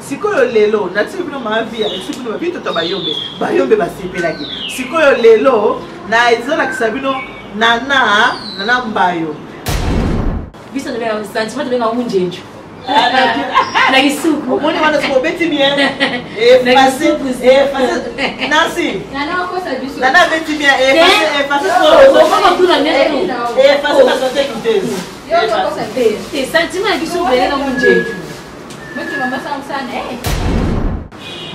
sikoyo lelo nati bino mavia sikoyo babito to bayombe basepelaki sikoyo lelo na ezola kisabino nana mbayo biso ndebe sentiment ndebe ngunjenju na kisuku omoni wana siko beti bien facile Nancy nana beti bien facile comment tout la même facile la santé coûteuse et sentiment biso ndebe ngunjenju Muito mamãe sana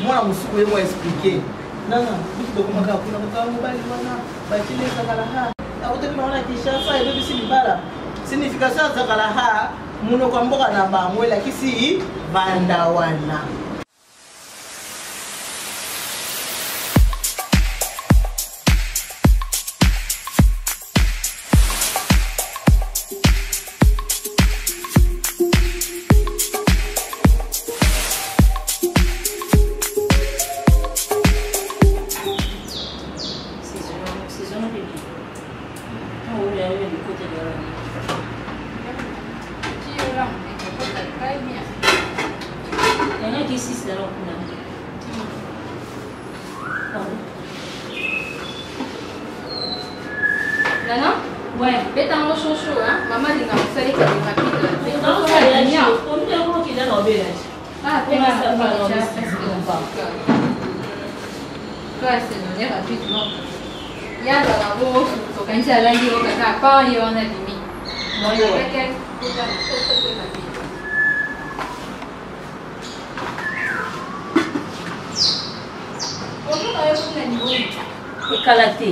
mwana musuku yemo expliquer nana bitu komaka kuna mkango bali wana batile zakalaha auto maana Kinshasa ebe bisi libala signification zakalaha muno kwa mboka na bangwe lakisi banda wana Nana? Ouais, bête en chaud, hein? Maman dit non, ça les rapide. Non, ça y est, on dit qu'il est dans le ah, c'est ça, c'est non, rapide, non. Il y a la bourse, quand il y a la ligne, on a pas, il y a un ennemi. Non, il y a quelqu'un qui est rapide. Bonjour, avez-vous un niveau? Écalaté.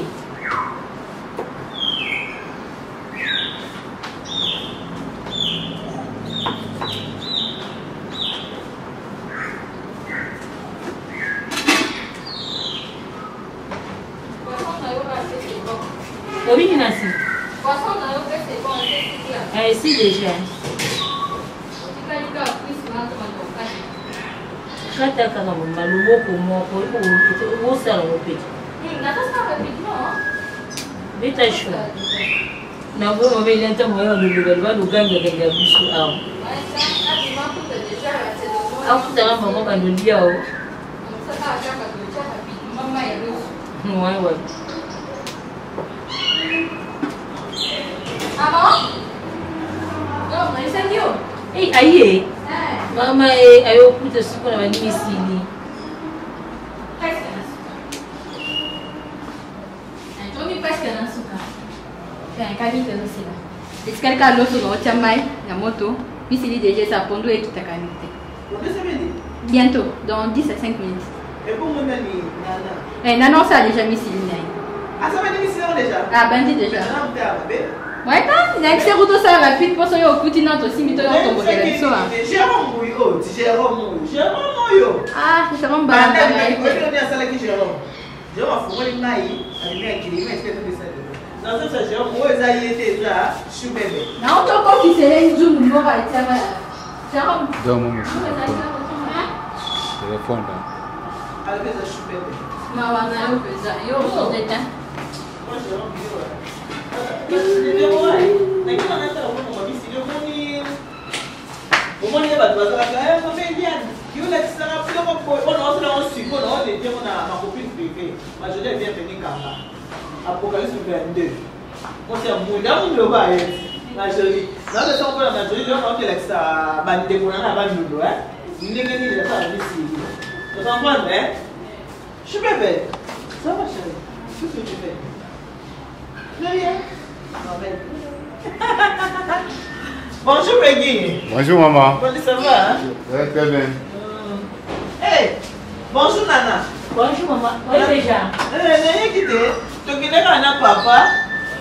Oui, Nancy. Poisson dans l'eau, c'est bon, c'est là. Ici déjà. Quand tu as quand même mal au mot pour moi, pour ça, on peut. Vite à chaud. Na bo mo vele nta mo yo lulu ba luganga kanga bisu awo. Aku tara mama ba ndia o. Moi ouais. Maman? Non, mais c'est mieux. Eh aye. Mama ayo kuta siku na bani misili. Est-ce qu'elle a l'autre sur la moto? Puis c'est déjà ça pour nous et tout à bientôt, dans 10 à 5 minutes. Et pour mon ami, Nana? Nana, ça a déjà mis Céline. Ah, ça va mis déjà? Ah, ben dit déjà. Ouais, il a accès au ça rapide pour son yo coutinant aussi, mais toi, on tombe avec ça. Jérôme, ah, c'est vraiment bon. Jérôme, faut que maï, avec les kilomètres, dans ce sens, Jérôme, où est-ce qu'il était là? Je suis bébé. Non, tu vois qui c'est un zoom, on va être ça. Jérôme. Téléphone là. Avec ça, je suis bébé. Non, on a eu que ça. Yo, on est là. Moi, Jérôme, Apocalypse 22. On s'est amoureux, on le voit. La jolie. Dans le temps où la majorité, on fait ça, bandé pour un avant nous, hein. Nous n'est pas ni ça ici. Tu comprends, hein? Je suis bébé. Ça va, chérie. Qu'est-ce que tu fais? Rien. Bonjour, Peggy. Bonjour, maman. Comment ça va, hein? Ouais, très bien. Hey, bonjour, Nana. Bonjour, maman. Oui, déjà. Nana, qui t'es? Tu connais pas un papa?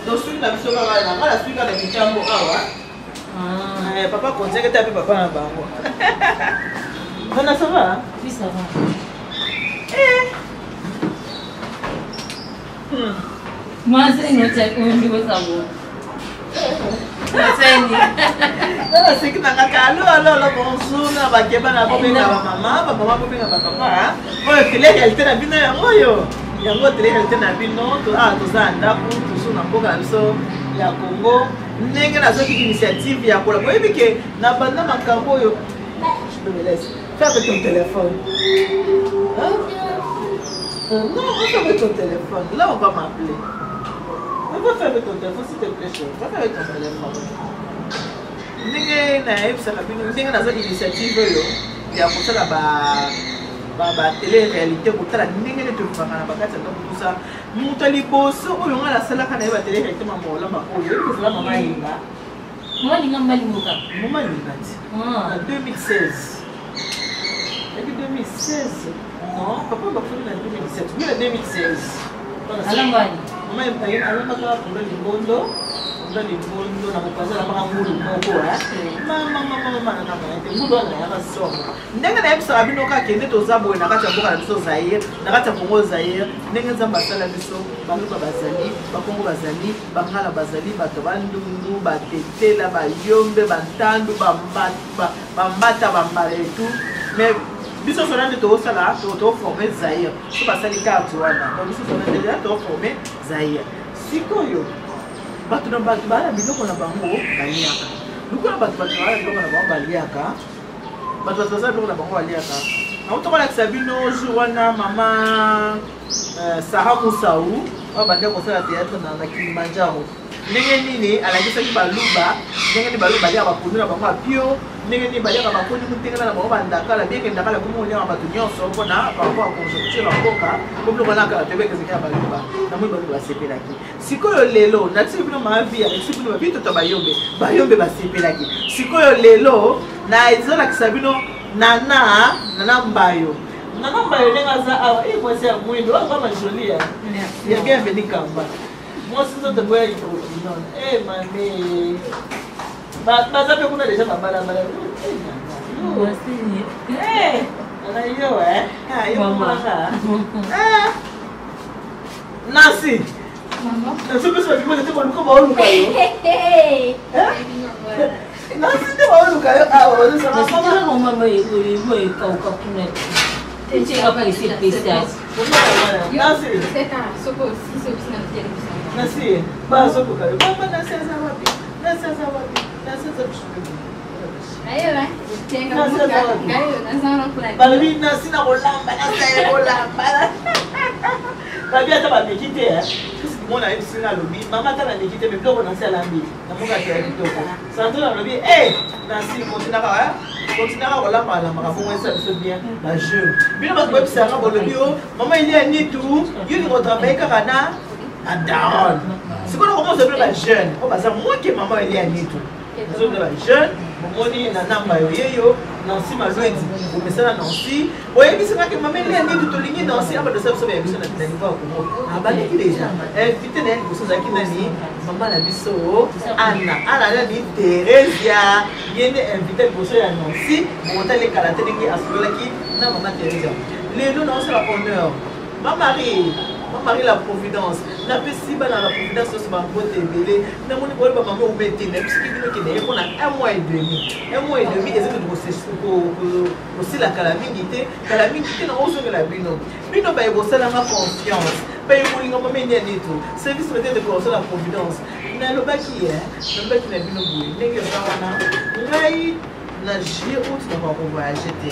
Donc, celui qui a mis sur la main, la suite, elle a mis un mot. Ah, papa, quand tu as papa, là bas. Nana, ça va? Oui, ça va. Moi, c'est une autre niveau, ça va. C'est que alors, bonjour, na bakeba na bobe na maman, maman bobe na papa. Oyo tele réalité na bino yango. Yango tele réalité na bino, to za ndaku, to na mboka na biso ya Congo. Ndenge na zoki initiative ya kola. Boyebi ke na banda makambo oyo. Je me laisse. Fais avec ton téléphone. Hein? Non, fais avec ton téléphone. Là, on va m'appeler. On va faire avec ton téléphone, s'il te plaît, chérie. Va faire avec ton téléphone. Ndenge naza initiative oyo ya kosala batélé-réalité kotala ndenge nde tofaka na bakati ya ntango tosa moto ya liboso oyo nga nasalaka na ye batélé-réalité mamolamba oyo ekozala mama yenga Mwalinga mbalingoka. mama yenga ti na 2016 epi 2016 non papa bafoni na 2017 mais na 2016 Alambani. mama alambaka mpona libondo na mopanzi na maka ngulu moko mama ngulu wana yaka somo ndenge nayebisaka bino kaka nde toza boye na kati ya mboka na biso Zaire na kati ya Congo Zaire ndenge nzambe asala biso baluba bazali bakongo bazali bangala bazali bato bandundu batetela bayombe bantandu bambata bambala etu mais biso sona nde tozosala toforme Zaire so basali carte wana donc biso sona nde toforme Zaire sikoyo bato na bato bala biloko na bango baliaka lukola bato bala biloko na bango baliaka bato basala biloko na bango baliaka naotokolakisa bino jour wana mama Sarah Moussau oyo bande kosala théâtre na Kilimanjaro ndenge nini alakisaki baluba ndenge nini baluba baliaka bapondu na bango apio ndenge nini baliaka bakoni kutengana na bango bandakala bieke ndakala komo oliaka bato nyonso mpona bango akonjoncture na mboka po biloko nakala toyebekezeki ya baluba namoi baluba basepelaki sikoyo lelo natiki bino maavi alakisi bino babitoto bayombe basepelaki sikoyo lelo na ezolakisa bino nana mbayo ndenge aza awa mwasi ya mwindo wakama joli ya bienveni kamba mwasi nzoto boya iprokinon mame baza mpe kuna deja babalabala nasi nasi biso bakimose te baluka baoluka yo nasi te baoluka yo awa nasi bazokoka yo mama nasi aza wapi nasi aza wapi nasi aza balobi nasi na kolamba nasi ya kolamba babi ata bameki te mona yebisi nga alobi mama ata bameki te me biloko nasi alambi namokaki ya kitoko santona alobi nasi kontinaka kolambalambaka bongo esa biso bien bajeune bino bato boyebisanga bolobi o mama elia nitu yo lingo travaille kaka na daron sikoyo nakomosa bino bajeune o baza moke mama elia nitu ozo bino bajeune bomoni na namba yo yeyo Nancy Malwedi omesana Nancy oyebisangaki mama elia nitu tolingi Nancy abadosa biso bayebiso na niveau ya Congo abandaki deja invité na ye liboso ozalaki nani mama na biso ana nani Teresia ye nde invité liboso ya Nancy bokotalekala te ndenge asololaki na mama Teresia lelo naosala honneur Marie la Providence napesi bana la Providence oso bambote ebele namoni koyeba mama obete nayebisiki bino kende ye mpona 1 mois et demi ezaki kosilaka mingi te na ozongela bino baye kosalanga confiance baye kolinga mama enia neto service peut de corso la Providence nalobaki na bino boye ndenge eza wana ngai na juillet août na bakovoyage te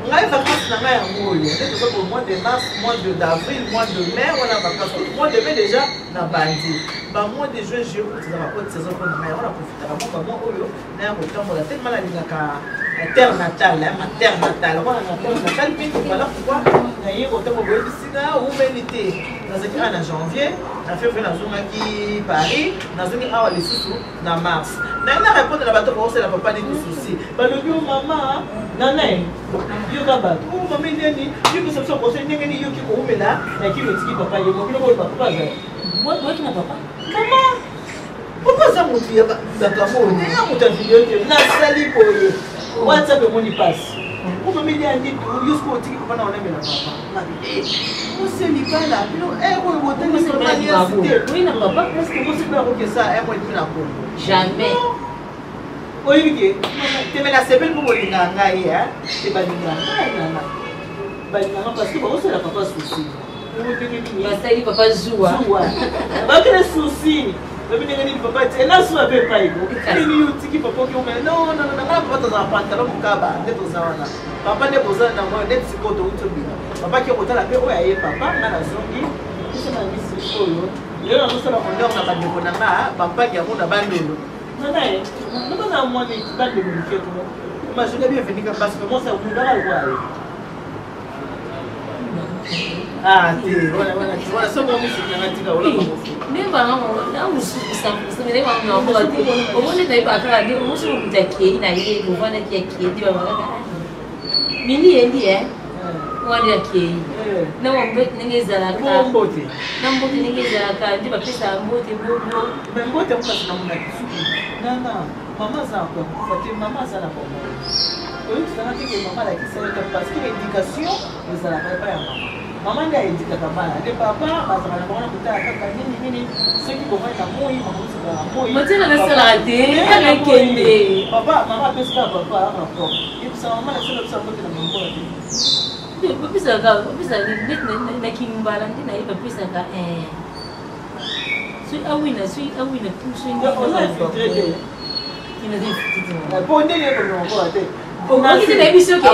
ngai vacances na ngai yango oyo nde toza pour mois de mars mois d'avril mois de mai wana vacances mois de mai déjà na bandi mois de juin juillet août eza bahaute saison mpona ngai wana profitaka mois oyo naya kotambola tellement nalingaka terre natale ma terre natale wana na terre natale mpe voilà pourquoi naye kotambo boyebisinga umeli te nazaki na janvier na février nazongaki Paris nazongi awa lisusu na mars naye na répondre na bato baosala papa nini souci balobi o mama nanaye yoka bato o mama nini yokosa biso conseil ndenge nini yoki koumela na kilotiki papa ye mokiloko oyo papa azali Waki na papa? mama papa aza motu ya bakamoni te ya moto ya video te nasali boye whatsapp emoni pasi omameli ya nditu yusuku otiki papa na onemela papa oseli bana bino oyo botangisomaliasi te Oui, na papa. eske mosepela kokesa mois et demi na kongo Jamais. oyebi ke temela sepeli mpo bolingaka ngai te balingaka ngai nana balingaka parce que baosala papa susi Basali papa Zoua. bakele susi Depuis que papa dit, là, soit peu pas ego. Il y a papa qui dit, non, papa dans un pantalon pour Kaba, net aux ans. Papa n'est pas dans moi, net si pour tout le papa qui est la paix, ouais, papa, on a la zone, c'est ma mission. Il y a un seul honneur dans la Bonama, papa qui a mon abandon. Non, non, non, moi, les pas de mon moi, je l'ai bien fait parce que moi, ça vous donne le voir. Ah, voilà, ça m'a mis sur la radio. Nem bana não se me leva não pode o mundo daí para cá de o mundo daqui na ilha do vana que aqui de uma mini ele é o ali aqui não vamos ver ninguém zara cá não bote ninguém zara cá de para pensar bote mas bote é um caso não não mama zara fazer mama zara como eu estou na que mama daqui sai parce que indication de zara para mama maman dia indica também, de papa, mas a mãe não está aqui, nini, sei que como é que mãe, mamãe se dá mãe. Mas ela não será de, ela quer papa, mamãe pesca papa, papa. E precisa mamãe se não precisa botar na mamãe. Eu precisa de na kimbala, na aí precisa cá, sui a wina, tu sui não pode fazer. Ina de. Pô, nem é para não pode. Mungkin tidak bisa ke?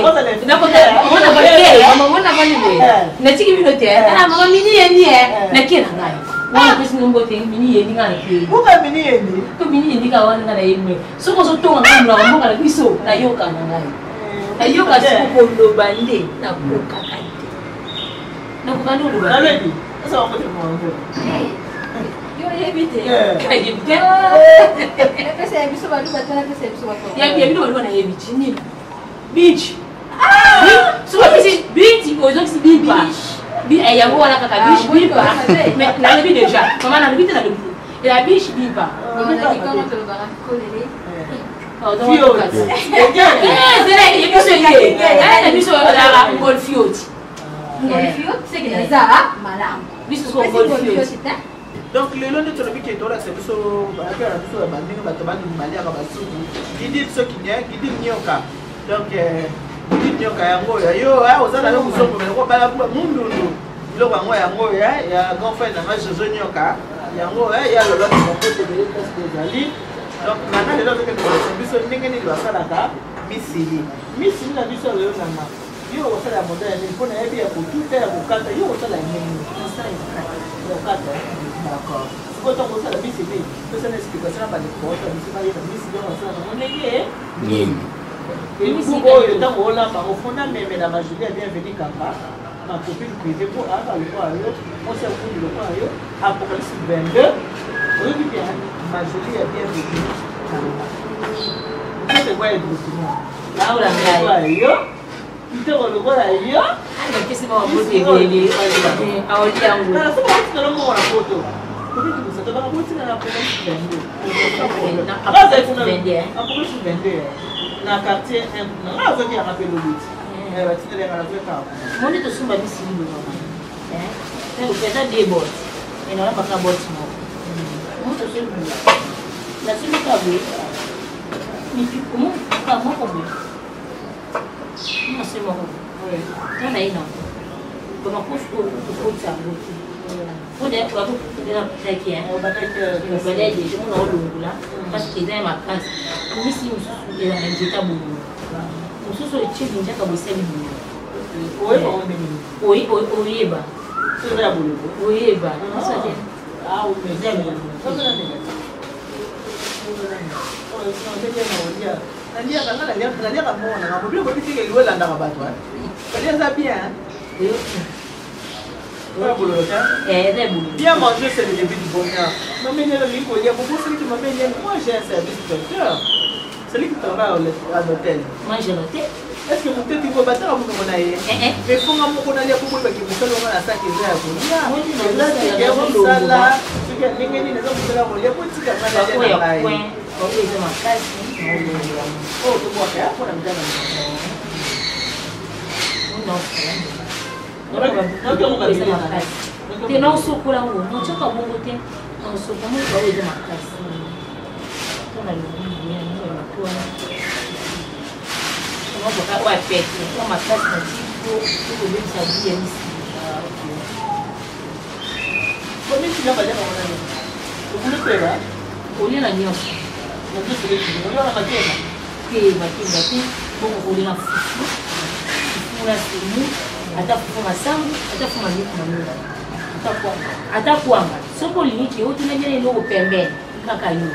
Nak kata, mana boleh? Mana boleh? Nak cakap minat ya? Mama mini ni nak kira ngai. Mana pun nombor ting mini ni ngai. Bukan mini ni. Tu mini ni kawan ngai ini. Semua tu orang orang orang kalau bisa, nak yoga ngai. Nak yoga semua pondok bandi, nak buka kanti. Nak buka dulu bandi. Lagi. Asal apa tu mau tu? Yo ya bete. Kayak gitu. Saya bisa baru baca, saya bisa baca. Ya biar dulu mana ya bici ni. Beach. Suka beach. Beach. Aujourd'hui c'est beach. Beach. Il y a voilà kaka beach beach. Mais là le beach déjà. Maman là le beach là le beach. Et la beach beach. On a dit comment te le barra coller. Oh donc. C'est là il y a plus de la beach là on golf fiot. Golf fiot c'est que les Zara malam. Beach c'est golf fiot. Donc le long de ton ami qui est là c'est plutôt après la bande ba tabani malia ka basuku. Gidi so kinya, gidi nyoka. Donc gidi nyoka yango yo ozala yo kusombo mais ko bala mundundu. Lo bango yango ya grand frère na Jojo nyoka. Yango ya lolo ko côté de parce que Zali. Donc maintenant les autres que nous biso ndenge ni basala ka misili. Misili na biso le na yo osala modèle il faut na yebi ya ko tout faire ko kata yo osala nini. Osala yo kata. D'accord. Quand on voit ça, la vie c'est bien. C'est une explication à des portes, la vie c'est pas bien, la vie c'est bien, on est bien. Et nous, le temps où on l'a pas, au fond, mais la majorité est bien venue comme ça. Ma copine privée pour avoir le quoi, on s'est occupé du quoi, Apocalypse 22. On dit bien, la majorité est bien venue comme ça. Vous savez quoi, là où la vie il te revoit d'ailleurs. Qu'est-ce que c'est mon beau délai? Ah, on dit en gros. C'est pas que le monde a photo. Peut-être que ça te va rapporter dans la province 22. Là, c'est une province 22. Dans le quartier, là, vous avez rappelé le but. Elle va tirer les caractères. Mon dit que ce soit ici, vous faites des bottes. Et non, pas de bottes. Moi, je suis la seule câble. Mais comment? Comment? Non, c'est bon. Oui. Non, mais non. Comment on peut ça? On est pour la qui est. On va dire que le palais des gens dans le là. Parce qu'ils aiment ma place. Pour ici, on est dans un état boulot. On se soit utile d'une jacque à bosser le boulot. Oui, oui, bah. C'est vrai à boulot. Oui, bah. Ah, oui, mais j'aime. Nalia kama na mabio kwa picha ile wala ndanga watu Nalia ça bien bien manger c'est le début du bonheur non mais le liko il y a beaucoup celui qui m'appelle moi j'ai un service traiteur celui qui travaille à l'hôtel moi j'ai l'hôtel est-ce que vous peut il faut battre vous comme on a mais faut ngamo kona lia pour ba ki musalo ngana sa ki za ko là c'est ya ko sala tu que ningi ni zo musala ko lia ko tika ngana lia na oh, c'est ma place. Oh, tu vois que après on a non, non, soko la ngo, non choka bongo te. Non soko mo ba we de ma classe. Tona le bien, no ma toi. Comment on va faire? On ma classe na tipo, tu le sa bien ici. Combien tu vas pas dire on a Vous le faites là? On est la nuit. On peut se le dire. On est la matière. Que matinga bon on est la fufu. Fufu la simu. Ata fufu masangu. Ata fufu maniku manura. Ata kwanga. Soko liniki yote na jana ndio pembeni. Kaka yu.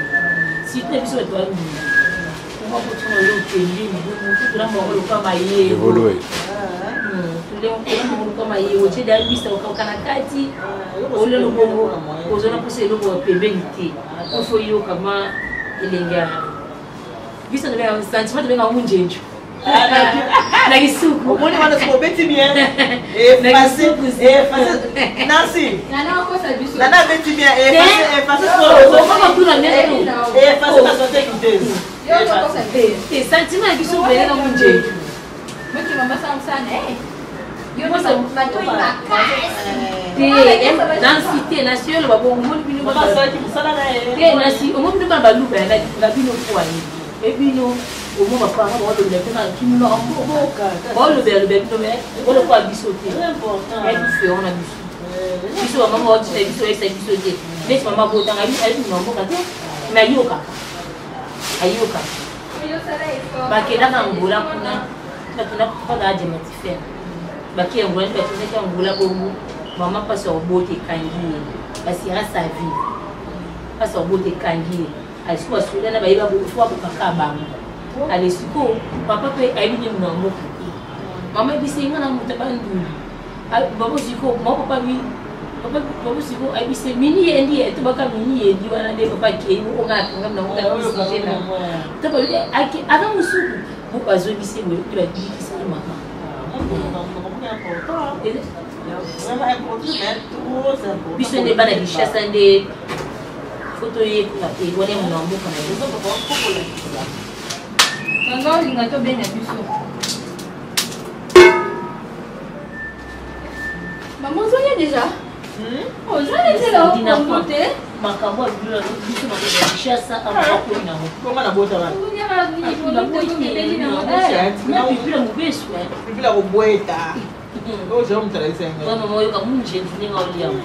Si tu biso wetu wangu. Kwa kutuna leo pembeni. Mtu kama wao kama yeye. Evolue. Leo kama yeye wote da bisa ukakana kati. Ole lobongo. Ozona kusema lobo pembeni ti. Ofo yo kama ilenga. Bisa ndio sentiment ndio ngunjenjo. Na isuku. Mbona wana sio beti bien. Facile. Nancy. Nana ko sa biso. Nana beti bien. Facile. Kama tuna neno. Facile na santé kitezi. Yo ko sa be. Sentiment biso bele na ngunjenjo. Mtu mama sana yo Moi, ça ko sa bato ina Nancy te national babo mo bino Mama ça qui ça là. te Nancy o mo bino ba luba na bino kwani e bino o mo ba pa mo do le tena kimino amboka o lo be bino me o lo kwa biso te Important. e biso on a biso biso mama o tse biso e biso te mais mama bo tanga biso ai no mboka te me ayoka yo sala ifo bakenda na ngula kuna tuna kupanga aje matifera bakia ngula tuna ngula bongo mama passe au bote kangi basi rasa vie passe au bote kangi aisiko asula na baiba bo fwa ko kakaba ale siko papa pe ayibi mu na moko mama bisinga na mutabandu babo siko mo papa bi papa babo siko ayibi se mini yendi to baka mini yendi wana de papa ke ko ngaka na ngaka sijena to ba aki aga musuku bo bazo bise bo to ba bikisa mama biso nde bana lishasa nde foto ye ewone muna mboka na biso nanga olinga to benya biso mama ozonya deja ozonya nzela okongo te makambo abilo biso na lishasa amakakoi nango Comment la boîte là? onyaka nini na pipila mobesu Puis la boîte. Oh, j'ai un travail mama oyoka munjenzi ndenge oliamo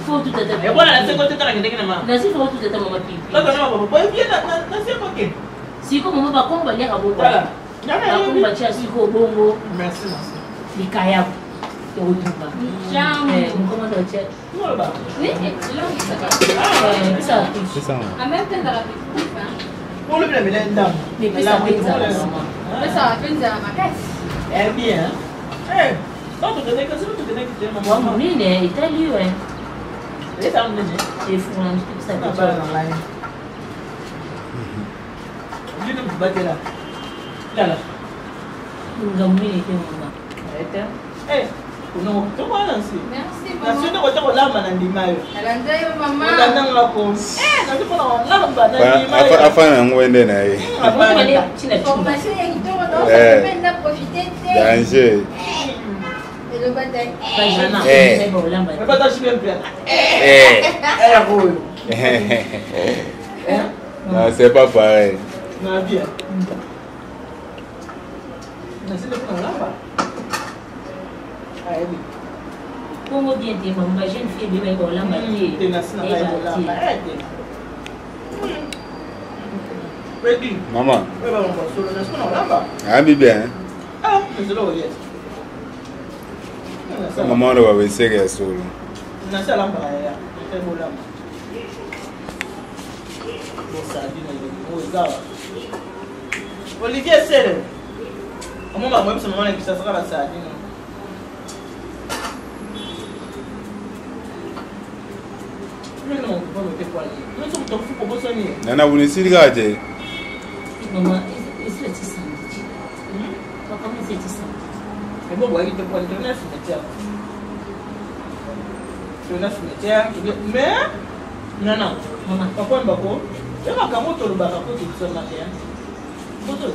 fo tutata nasifa wa tutata mama pipi siko mama bakongo baliaka boba bakongo batia siko bongo likayako eotuba mokomanda batia bisa C'est ça. en même temps dans la petite Pour le blé, il dame. mepesa mpenza mama pesa wapenzi ya makasi Eh bien. Eh, donc tu connais que c'est tu connais que tu es mwa maman. monene etaliwe Et ça me dit. efungula mipisa Ça picha va dans la ligne. Je ne peux pas dire là. Là là. nga monene te mama Eh, non, tu vois là aussi. merci Na sio maman ndio kwa la mana ndimayo. alanda yo mama Ndio ndio ngako. Na sio kwa la mana ndimayo. Afana ngwende na ye. akomale tina chumba formation ya kitoko donc Eh. ça peut na profiter te Danger. eloba te bajana Eh. baolamba Mais pas ta chimie bien. Eh. Eh, roule. Non, c'est pas pareil. Na bien. Na sio kwa la ba. Ah oui. Congo bien te mama jeune fille beba baolamba te Tenasina ba la ba. Ready. Maman, Wewe baba solo na sio na ba. ami bien. Ah, c'est là yes. Maman ndo waweseke ya solo. Na sala mbaya ya. Ebo la. Bosa dina yo zawa. Olivier Sele. Mama mwa bisa mama na kisa saka basa dina. Non, pas le quoi. Nous sommes tous pour bosser. Nana bunisirika aje. mama esi etisandi bakama esi etisandi Mais bon, ouais, il te prend le 9 cimetière. Le 9 cimetière, mais non non. mama Par contre, bako, il y a un moto le bako qui se matin. Photo.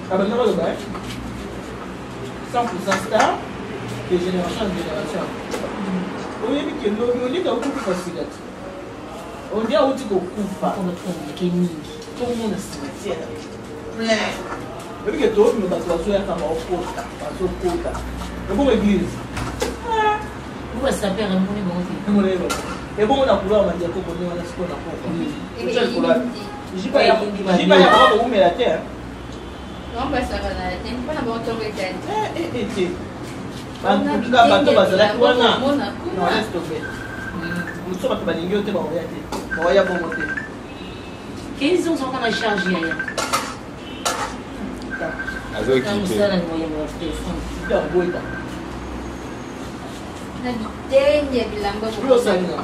Ah ben non le bail. 100% star de génération en génération. Oui, mais que l'on dit qu'on coupe facile. On dit où tu coupes pas. obatonike mingi Tout le monde est cimetière. Plein. Perché tu mi hai fatto la sua porta, la sua porta. E come dici? Pourquoi ça perd un moulin bon vie? Non è vero. E come una pula mangia con una scuola poco. C'è il pula. Dici vai a come la te. Non può essere la te, non può molto weekend. Sì. Ma tu da batto basare tu na. No, adesso che. Non so ma tu balingi o te ba oya te. Ba oya bon te. Quels sont encore à charger hier? Azo Comme kipe. ça, là, nous voyons votre téléphone. Ya boita. Na bitenge bilamba Pro sanina.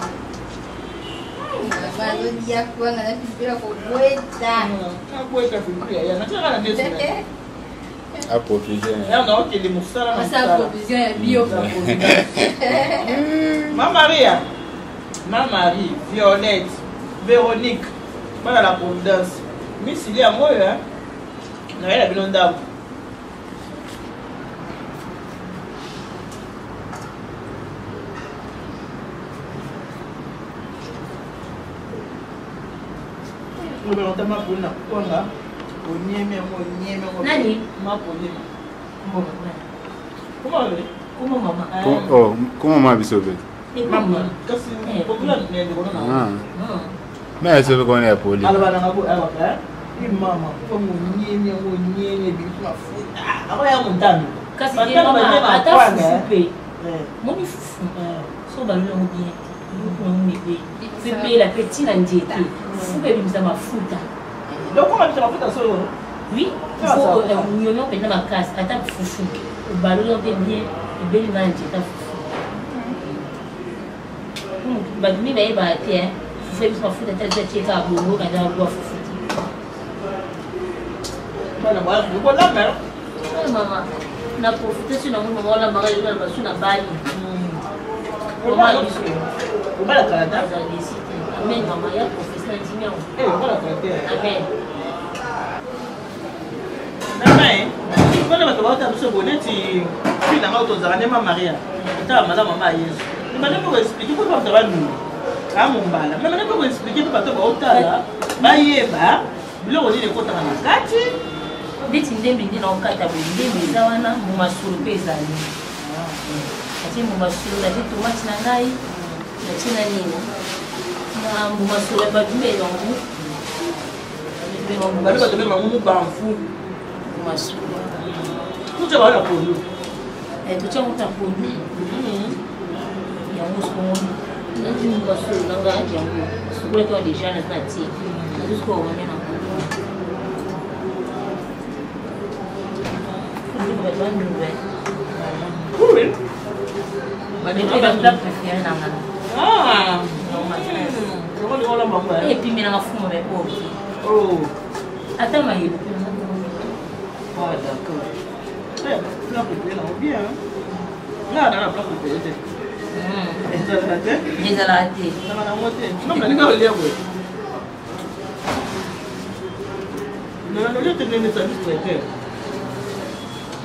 Balo dia kuanga na pipira ko boita. Ah, boita pipira ya. Na tira na nesi. Hapo kijana. Ya na okele musala na. Asa provision ya bio. Ma Marie, Violette, Véronique, voilà la Providence. Miss il est à moi, hein? On a la bilan d'âme. On va entendre ma bonne. Quoi, Nani? Ma bonne. Comment elle est? Comment maman? Oh, comment m'a bisobe? Maman, qu'est-ce que c'est? Pourquoi elle est Ah. Mais elle se veut qu'on est poli. Alors, elle a un maman, comme on y est, Kasi ye mama ata fufu pe. Moni fufu. So ba lo bien. Ko mo be. Pepe la petite na ndiete. Fufu be bimisa mafuta. Donc on a mis la mafuta solo. Oui, il faut union pe na makasi ata fufu. Ba lo bien e be na ndiete fufu. Ba mi ba e ba te. Fufu be bimisa mafuta ta te ka bongo ka da lo fufu. Voilà, voilà, vous voilà mère. Maman, na profiter sur notre maman la mariage de la sur la balle. On va la Canada. Amen, maman, il y a professeur Dimia. Eh, on va la Canada. Amen. Amen. Quand on va te voir ce bonnet, tu n'as pas autorisé ma Maria. Tu as madame maman Yesu. Mais maintenant pour expliquer pourquoi tu vas nous. Ah mon bala. Mais maintenant pour expliquer pourquoi tu vas au tala. Ba yeba. Bilo on dit les côtes à la gâte. Beti ndembi ndi na okata ndembi zawana mu masuru pesa ni. Ati mu masuru na vitu tomate na ngai na china nini. Na mu masuru ba bimbe longu. Ba ba tebe mamu banfu. Mu masuru. Tucha ba la polo. Tucha muta polo. Ya musko mo. Na ti mu masuru na ngai ya mu. Sukule kwa deja na tati. Na tusko wane na. Oui. Ah. Et puis maintenant fumo be ko. Oh. Ata mai. Ah d'accord. Eh, la pépé là bien. Là dans la place pépé. Neza la te. Non mais ninga leo. Non, je te donne ça juste.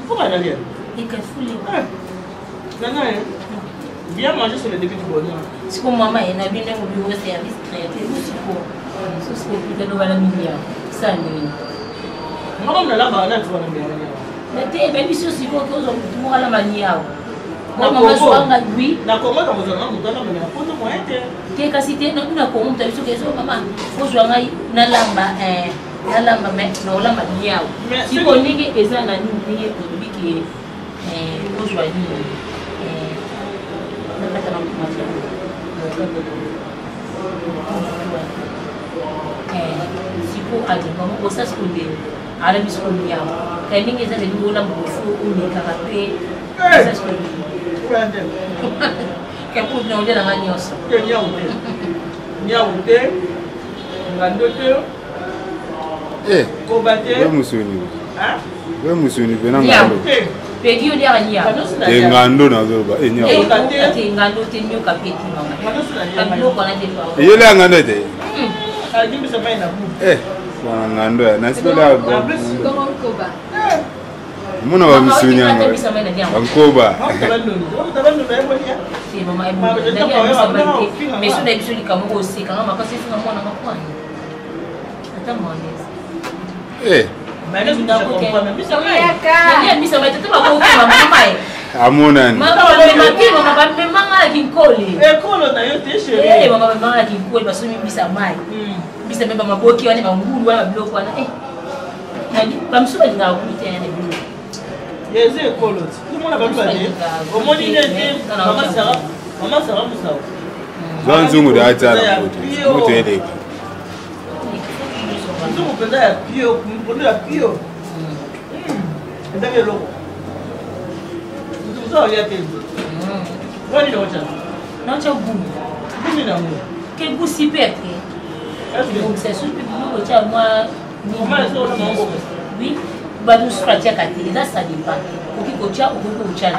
Pourquoi aller? Et que foule. Nana, viens manger sur le début du bonheur. Si comme maman est na bien au bureau service créatif aussi pour. Ça c'est plus de la milliard. Ça ni. Moi on a la banane tu vois bien. Mais t'es baby sur si quoi cause pour la manière. Maman soanga oui. Na comment dans mon nom mutana mais na poto moyen te. Ke kasi te na ko mtu biso keso mama. Fo soanga na lamba nalamba me no lamba niao siko ndenge eza na nini ndenge tobiki kozwa nini nakata na mtumati siko adi mama osa siko nde ala bisiko niao ka ndenge eza ndenge lamba fu unikaka pe osa siko Prende. Ke pour nous de la maniosa Ke niao te ngando te. Eh, Kobate. we musuni. Hein? We musuni bena ngando. Pedi odi anya. E ngando na zoba. Eh nya. Ati ngando te nyo kapeti mama. Kabilo kona te pa. Yele ngando te. Ajimbi sama ina bu. Wana ngando ya. Nasikola go. Comment koba? Muna wa musuni anga. Ankoba. Si mama ebo. Mais sous les bisous comme aussi quand on m'a passé sur mon na makwani. Ata monese. Mais là, je comprends même. Amona ni. Ekolo na yo te chérie. Yeze ekolo. Tout le monde a pas parlé. Au moins il était maman Sarah Moussa. Zanzungu da atala moto ele. Nzungu penda ya pio, mpondo ya pio. Ndake loko. Nzungu sawa ya tembo. Wani ndo wacha. Nacha gumu. Mimi na mu. Ke gusi pepe. Donc c'est sûr que nous au moi oui, bah nous stratégie kati là ça dépend. Oki kocha oki kocha na.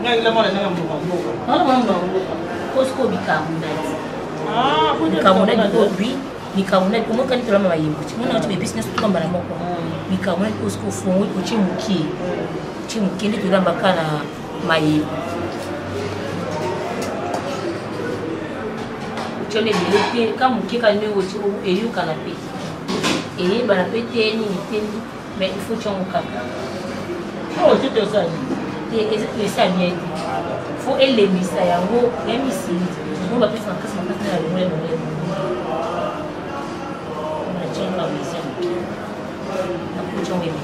Ngai la mwana nanga mbo. Non. Kosko bicarbonate. Ah, bicarbonate ko bi bicarbonate ko mokani to la mama yimbo. Mona tu business to kamba na moko. Bicarbonate kosko fongo ko chimuki. Chimuki ndi to lamba kana mayi. Tu les développés quand mon qui a eu aussi et eu canapé et ben la pété ni mais il faut tu en caca. Oh c'était ça. Et ça bien dit. Faut élever ça ya go même ici. On va faire ça casse na le monde. On a tient la mission. Na kucho ngemi.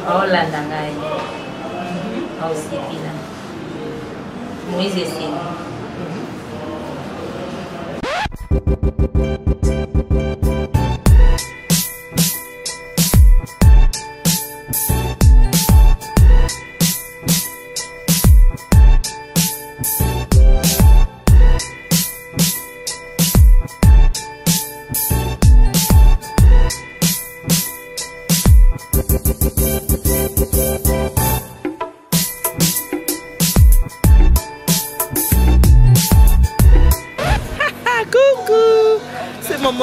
Holanda ngai au sipina Moise Sene.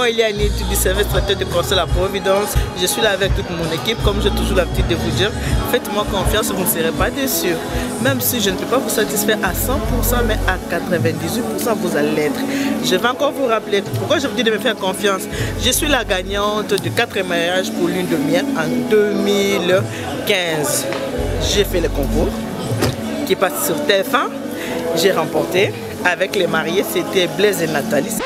Eliane du service traiteur de conseil à Providence. Je suis là avec toute mon équipe. Comme j'ai toujours l'habitude de vous dire, faites-moi confiance, vous ne serez pas déçus. Même si je ne peux pas vous satisfaire à 100%, mais à 98%, vous allez l'être. Je vais encore vous rappeler pourquoi je vous dis de me faire confiance. Je suis la gagnante du 4e mariage pour lune de miel en 2015. J'ai fait le concours qui passe sur TF1. J'ai remporté avec les mariés, c'était Blaise et Nathalie.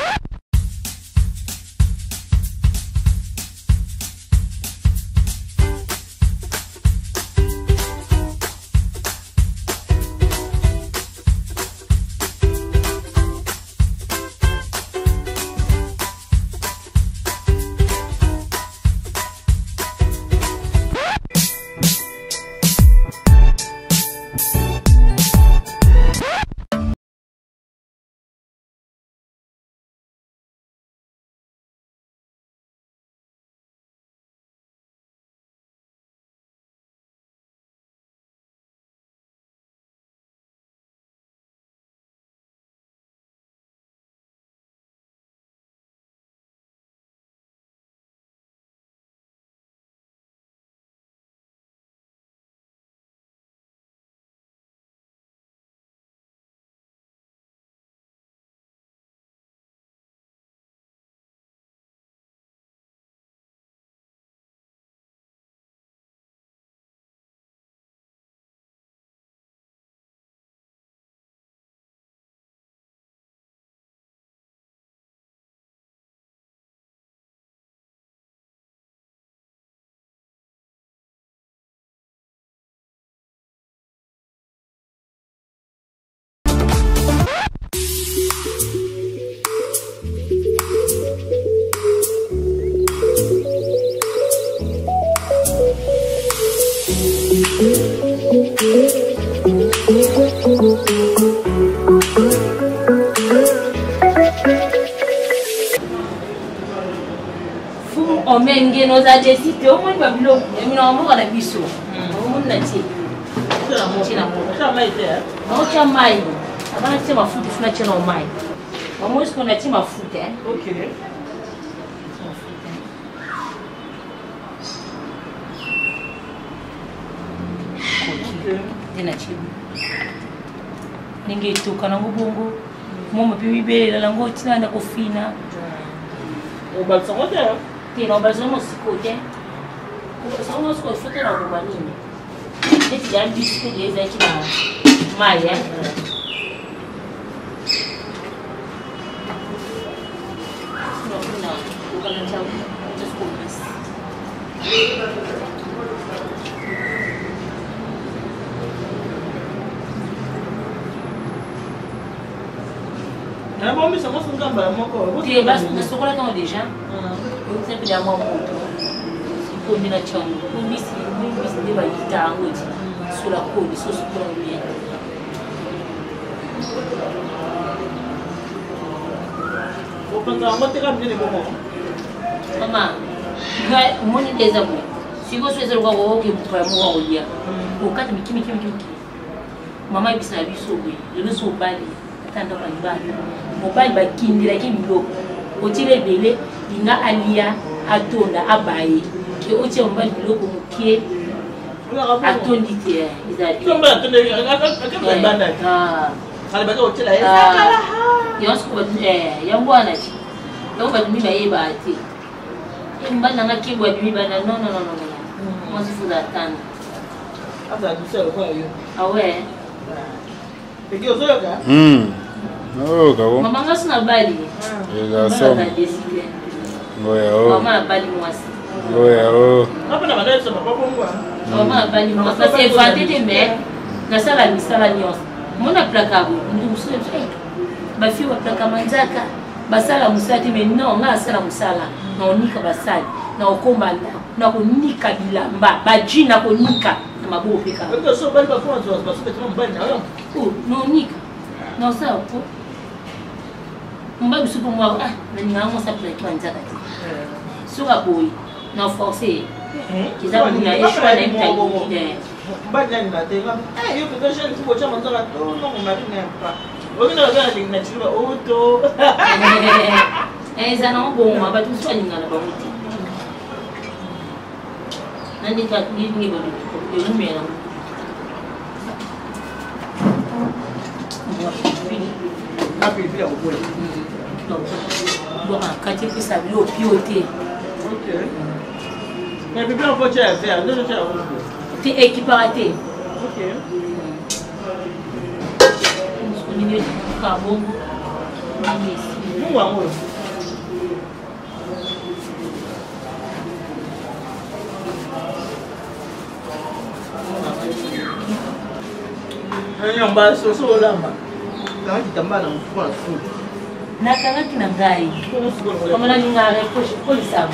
On met nos adjectifs, au moins pas bilo, et nous avons un biseau. Au moins la tire. C'est la moitié la moitié. Ça m'a été. On tient maille. Avant de tirer ma foot, il faut tirer en maille. Au moins ce qu'on a tiré ma foot, hein. Ok. Ninge toka na ngubungu. Mama bibi la ngo tina na kofina. O balsa ngote. Tino balsa mo sikote. O sa mo sikote foto na kubanini. Eti ya bisco de za kina maya. No, kana chao. Just go this. Na bombi sama sungamba moko. Ti bas na sokola kama deja. O sempre de amor muito. Se combina chão. O bici de vai estar hoje. Sur la côte, sur ce plan bien. O panta ngote ka mjini bomo. Mama, ngai moni deza mo. Si vous souhaitez le voir au que vous pouvez moi au dia. Au quatre miki. Mama ibisa biso we. Le biso bali. Tanda ba ibali. Mobali ba kindira ki biloko. Otile bele inga alia atonda abaye. Ke otie mobali biloko mukie. Atondi te izali. Somba tonde akaka banda. Ah. Kale baka otila esa. Yonsko yango ana chi. Yango ba dumi ba yeba ati. Mbana ngaki bwa dumi bana no. Moi je vous attends. Asa tu sais quoi yo. Ah ouais. Et qui ozoyoka? Oh, kawo. Mama ngasu na bali. Eza som. Ngoya o. Mama bali mwasi. Ngoya o. Hapa na madai sama papa ngwa. Mama bali mwasi. Parce que vanté de mec na sala misala nyos. Mona plaka bo. Ndu musule. Ba fi wa plaka manzaka. Basala musati mais non, nga sala musala. Na onika basali. Na okoma na konika bilamba. Baji na konika. Mabo peka. Ndio so bali ba kwa nzo basuke tuma mbali na yo. No nika. Non ça po. Mbabu supo mwa na ninga sa plaka manzaka. Sura boy. Na forcer. Kiza kuna eshwa na mtaki. Mbali na tenga. Yo kwa jeune tu bocha manzaka to no mari na pa. Ogina la gana na chiba auto. Eza na bon ba tu so ninga na ba muti. Nandi ka ni ba de numero. Happy bila ukwe. Bon, kati pisa bilo piote. OK. Mais bibi on peut faire faire, deux faire. Te équiparate. OK. Nous milieu ka bongo. Mungu wangu. Nyamba soso lama. Kama kitambala mfuko na food. Na kanga kina ngai. Kama na ninga reproche police abu.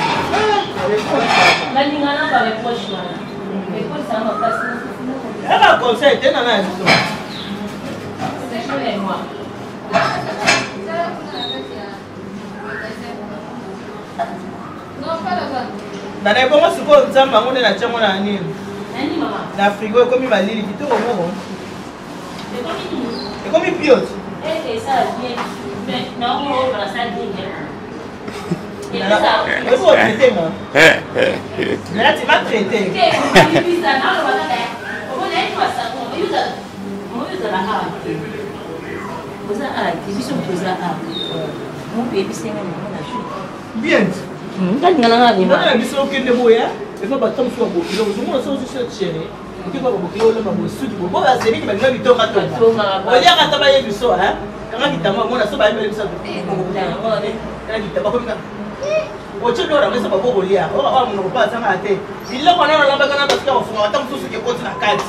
Na ninga na ba reproche na. Reproche sama kasi. Ela consegue tena na hizo. C'est chez moi. Non, pas là-bas. Na na bongo siko nzamba ngone na chango na nini? Nani mama? Na frigo komi malili kitoko moko. C'est Komi piote. Et ça bien. Mais non, on va ça bien. Et Na ça. il faut traiter moi. Là tu vas traiter. OK, on va lui ça na on va là. On va aller voir ça. On use la ha. Vous a dit biso poza ha. Mon bébé c'est même na chou. Bien. Ngani ngana ngani ma. Na biso kende boya. Il faut batam so bo kilo. Zo mo so so chere. Ki ba bo kilo le ba bo suki bo. Bo ba seri ki ba ngaba bitonga to. Olia ka taba ye biso ha. Kanga kitama mo na so ba mbele biso. Kanga kitaba ko mina. Oche ndo ramesa ba bo lia. O ba mo ko pa sanga ate. Ile ko na lamba kana basika ko funga batam so ke koti na kati.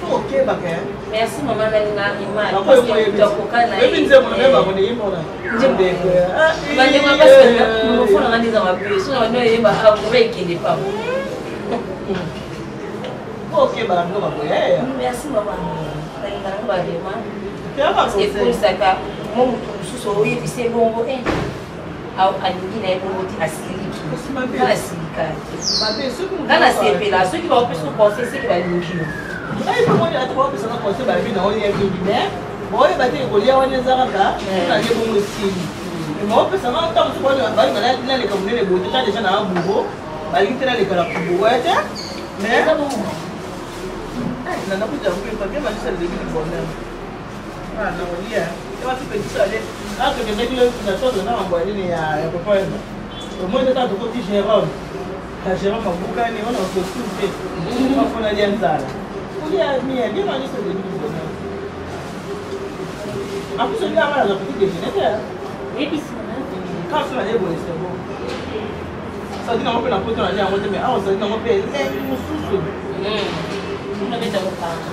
OK ba ka. Merci maman ngani ngani ma. Parce que tu as même nze mo na ba mo ne yimo na. Njembe ko. Bande ma parce que mo fona ngani za mabuye. So na no yeba a ko be kinde pa. Ok, balango bakoya. Merci maman. Balinga vraiment. C'est pour ça que mon sous c'est bon alingi na ebongo ti asiliki kala silika kala sepela ceux qui vont plus se penser c'est que balingi ai comment il a trop que ça va penser ba vie na on y a bien mais bon il va te kolia wana zaka na ye bongo sili mais moi peut ça va tant que quoi ba na les comme les bote ta déjà na bugo ba lingi tena les kala bugo ete mais na na kuja ngwe pa kama ni sale de bonheur ah na olia eu acho que isso ali ah que tem que na toda na mambo ali ya kwa o moja tatu kwa Jerome ta Jerome mabuka ni wana kwa supe kwa na alianzala olia mia ni mali sale de bonheur hapo sio kama za kupiga geneta epi sana kama sio lebo ni sebo sasa dina mpe na poto na lia ngote me ah sasa dina mpe mususu una vez ao papo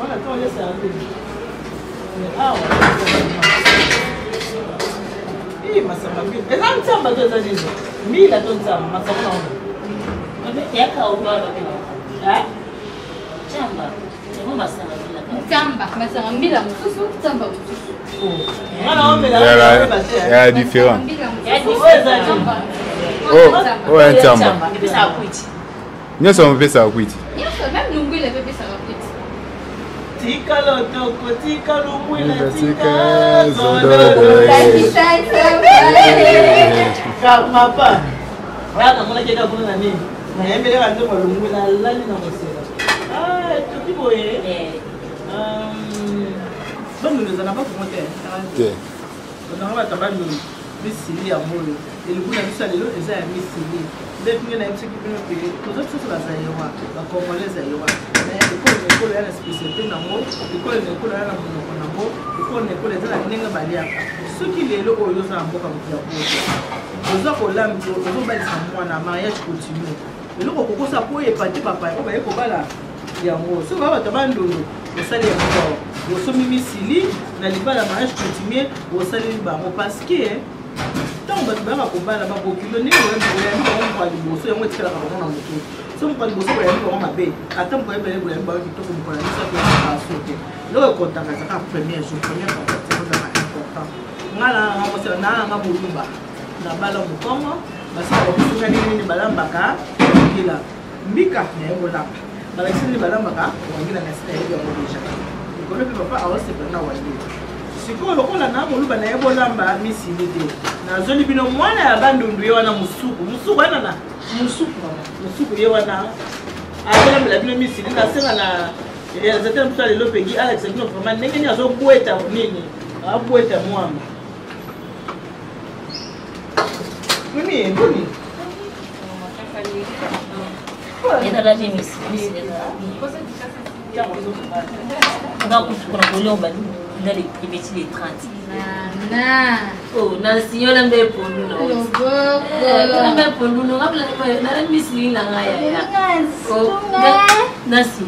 olha então olha essa ah ih mas sama bi exam samba to essa gente mila to samba mas sama não é cau do lado é chamba vamos passar Tamba, mas a mila mususu, tamba mususu. É diferente. É diferente. Oh, é tamba. Pesa kuiti. Nyo so pesa kuiti. Nyo so même nungu ile pesa kuiti. Tika lo toko, tika lo mwila, tika zodogo. Mapa. Wala mwana keda kuna nini? Na mbele ka ndo mwila lali na mosela. Ah, tuki boye. Bon nous en avons pour monter. On a pas de misili ya moyo. Ilikuwa bisa lelo eza ya misili. Ndio tuna na msiki kwa pili. Tuzo tuzo za yawa, na komoleza yawa. Na ikolo yana speciality na mo, ikolo yana munoko na mo, ikolo za ninga baliaka. Soki lelo oyo za mboka mkia kote. Ozo ko lambi, ozo bali sa mwana mariage continue. Lelo ko kokosa ko epati papa, ko ba yeko bala yango. So ba tabandolo, osali ya ko. Osomi misili na libala mariage continue, osali bango parce que tant que tu vas combattre là-bas, beaucoup de gens vont pas du bosso, et moi tu vas avoir un moto. Si on parle de bosso, on va avoir ma baie. Attends, pour aller voir un bateau qui tombe pour la mise à sauter. Le contact, ça va premier jour, premier contact, c'est important. Ngala, on va na na mulumba. Na bala mukoma, basi kwa kufunga nini balambaka, kila. Mbika na ebola. Balakini balambaka, wangila na style ya moja. Ikolo papa awase bana wali. Siko lokola na muluba na ebolamba misili te na zoli bino mwana ya bandundu ye wana musuku ana na musuku ye wana abela mbela bino misili na senga na ya zete mtu ale lopegi Alex bino vraiment ndenge ni azobweta nini abweta mwamba nini ndoni ina la misili donc kuna kulomba dans les métiers des 30. Nana. Oh, Nancy, on a bien pour nous. On a bien pour nous. On a bien misli na ngaya. Oh, Nancy,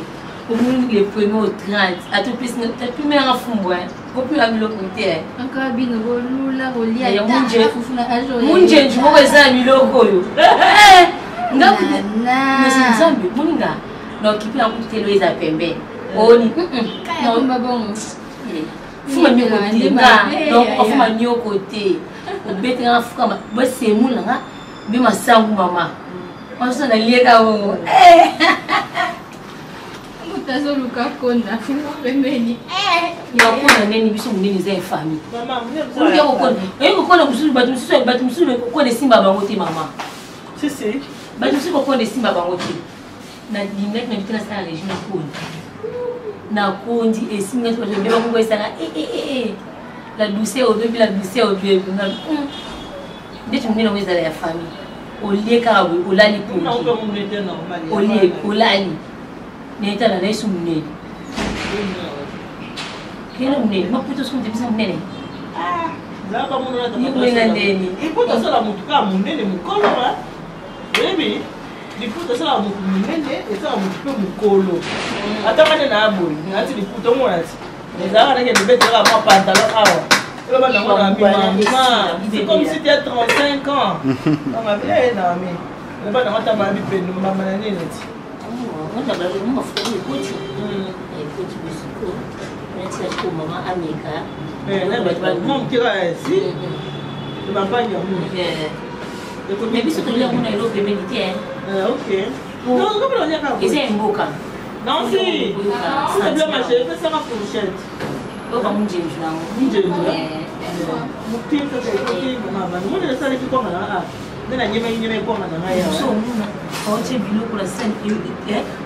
pour nous les premiers au 30. À tout plus, t'as plus même en fond, ouais. Pour plus la milo côté. Encore bien au lula au lia. Ya munje, munje, tu vois ça milo koyo. Nana. Mais c'est ça, muninga. Donc qui peut en coûter le les apembe. Oh ni. Non, pas bon. Fuma mi côté donc fuma mi côté obete nga fuka ba semu nga bi masangu mama on se na lieka wo mutazo luka konda fuma pembeni ya kona neni biso munene za famille mama munene ko kona ko kona kusulu batu musulu ko ne simba bango te mama si batu musulu ko ne simba bango te na dinek na bitena sa région ko na kondi et si nous devons ça la douceur au bébé na dès que nous sommes la famille au lieu car au lali pour au lieu au lali mais tu as la laisse munene quel munene ma plutôt ce qu'on dit ça munene ah là pas munene munene il faut que ça la mutuka munene mukolo ba baby liputa sala munene esa mutupe mukolo atangane na aboli ngati liputa omwati ezaka nake ndibete ka ma pantalon awa eloba nango na mama c'est comme si tu as 35 ans on m'a bien na mi eloba nango tamba bipendo mama na nini ti Wanda ba mu mafuta ne kotu. Kotu bisiko. Nati ko mama Amerika. Na ba mon kira si. De ma bagne. Mais biso to le mona ilo bemedité. OK. Non, comme on y a pas. C'est un boka. Non si. C'est bien ma chérie, ça va fourchette. Oh ba munje njuna. Munje njuna. Muktin to ke mama. Mo ne sala ki ko mala. Nena nyeme ko mala na ya. So muna. Oche bilo pour la scène et de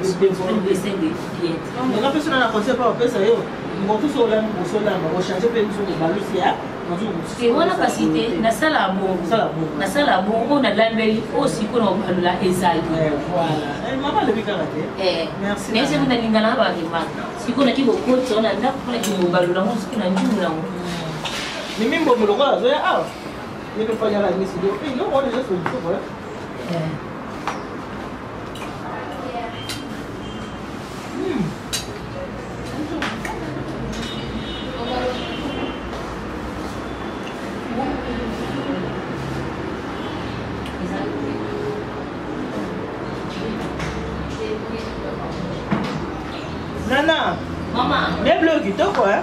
scène de client. On a fait ça na conseil pas pesa yo. Ngo tu so la ngo so la ba changer pe nzo ba lucia. Et on a passé na sala bo. Na sala bo on a lambeli aussi ko na balula ezali. Voilà. Maman le bikarate. Merci. Mais c'est vous n'allez pas arriver. Si on a qui beaucoup on a n'a pas qui nous balula on se na njula. Mais même bon le roi zo ya ah. Il ne faut pas y aller ici. Et non, on est juste au niveau voilà. Nana, Maman, mais bleu qui te quoi?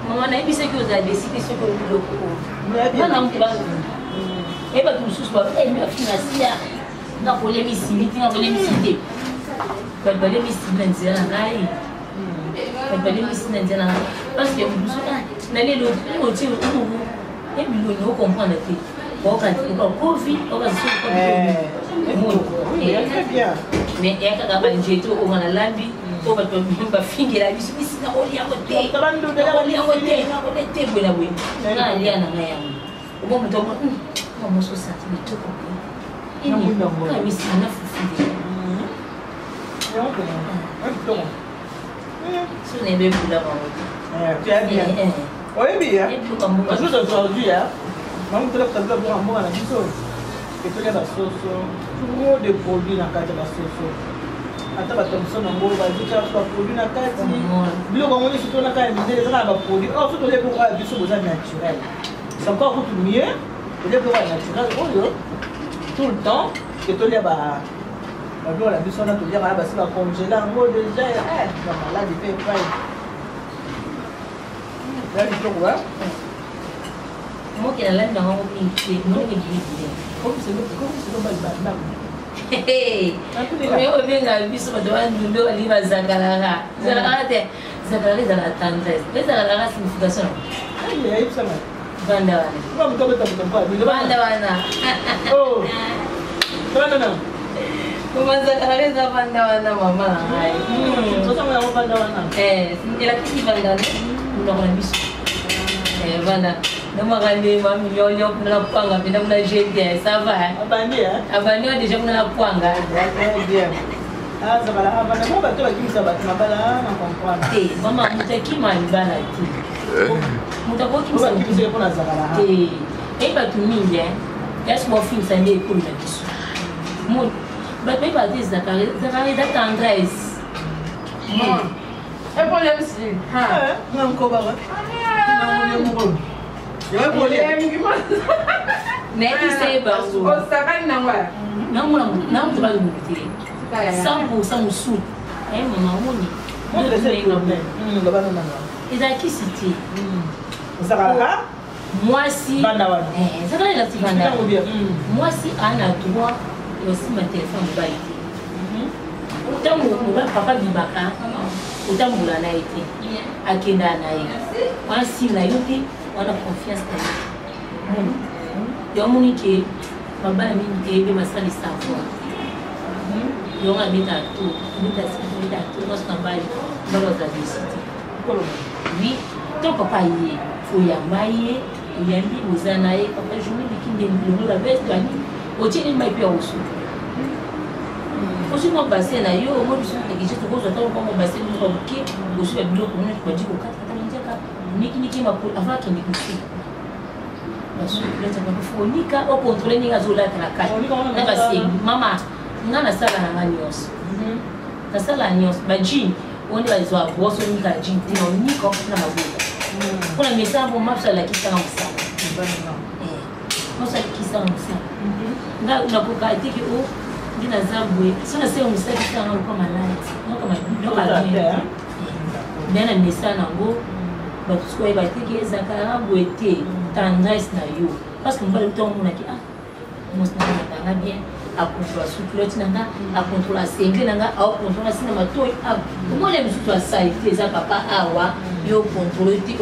maman n'a pas dit que vous avez décidé ce que vous voulez. Non, non, tu vas. Et pas tout sous pas. Et me financier. Na polémique, na polémique. Quand polémique n'endia na ngai. Quand polémique n'endia na parce que vous na les autres, au tio tout. Et puis nous comprendre que quand on Covid, on va oui, très bien. Mais il y a quand même j'ai tout on a lambi. On va pas finir la vie ici na oli à côté. Na oli à côté, na côté bona oui. Na ali na ngai. Bon muto mo so sa ti to ko. Ini kami sana fufundi. So ne be bula ba wodi. Tu as bien. Oui bien. Et puis comme Parce que aujourd'hui maman te l'a fait pour amour na biso. Et tu as la sauce. Tout de produits na kati la sauce. Ata ba tomso na ngo ba zika kwa produit na kati. Bilo ba ngoni surtout na kati ndele za ba produit. Oh surtout les pour biso boza naturel. C'est encore beaucoup mieux. Les pour naturel tout le temps que tu les bas la biso na to dire ba si ba congeler ngo déjà la malade fait pas. Là du tout quoi? Moi qui la dans mon pied, non les guider. Comme c'est pas Hey, on vient à biso ba doit ndo ali ba zakala. Zakala za la tendresse. Les zakala signification. Il y a ça. Banda wana. Kwa mtoto mtampa. Banda wana. Oh. Banda. Kuma zakala za banda wana mama. Sasa mwa banda wana. Ila kiti banda ndo kwa biso. Banda. Nama kande mami yolyo kuna panga pinda kuna jeje ça va. Abandi on déjà kuna panga. Bien. Ah ça va là abana mo ba to ba kimisa ba mabala na comprendre. Mama mutaki mali bana ti. Mutako kimisa pour la zakala. Et ba tu mingi est-ce mon fils ça n'est pour la biso. Mon ba pas des zakala da tendresse. Moi. Et pour les aussi. Non ko ba. Non Mais tu sais pas. Non, tu vas le monter. 100% sous. Eh, maman, on est. Et à qui c'était? Moi, si. Moi, si Anna, toi, et aussi ma téléphone va être. Autant mon papa Bibaka, autant mon lana été. À Kenda Naï. Moi, si la yoté. On a confiance en lui. Il y a un monde qui est ma salle de savoir. Il y a un métal tout. Parce qu'on va dans notre adversité. Oui, ton papa y est. Il faut y amailler. Il y a mis aux anaïs. Papa, je me dis qu'il y a une la veste. Au-dessus, il m'a pu aussi. Aussi, mon bassin, là, yo, moi, je suis négligé. Je suis mon bassin, je suis OK. Je suis un bloc, je suis au 4. Niki mapu avaki nikusi. Basu kuleta mafunika au contrôler ninga zola na kati. Na basi mama ngana sala na nganyos. Na sala nyos ba jean oni bazwa boso nika jean tino niko na mabuka. Kuna misambo mapsa la kisa ngisa. Masa kisa ngisa. Nga unapoka tiki o Ndina zabwe. Sona se umusaki sana kwa malati. Noka bien. Bien amesa nango. Batuswa batiki ezaka boete tendresse na yo. Parce que mbali to mona ki mosna na bien. A contrôler souplesse nanga, a contrôler sengle nanga, a contrôler cinéma toi. Comment les musu toi ça été ça papa awa yo contrôler ti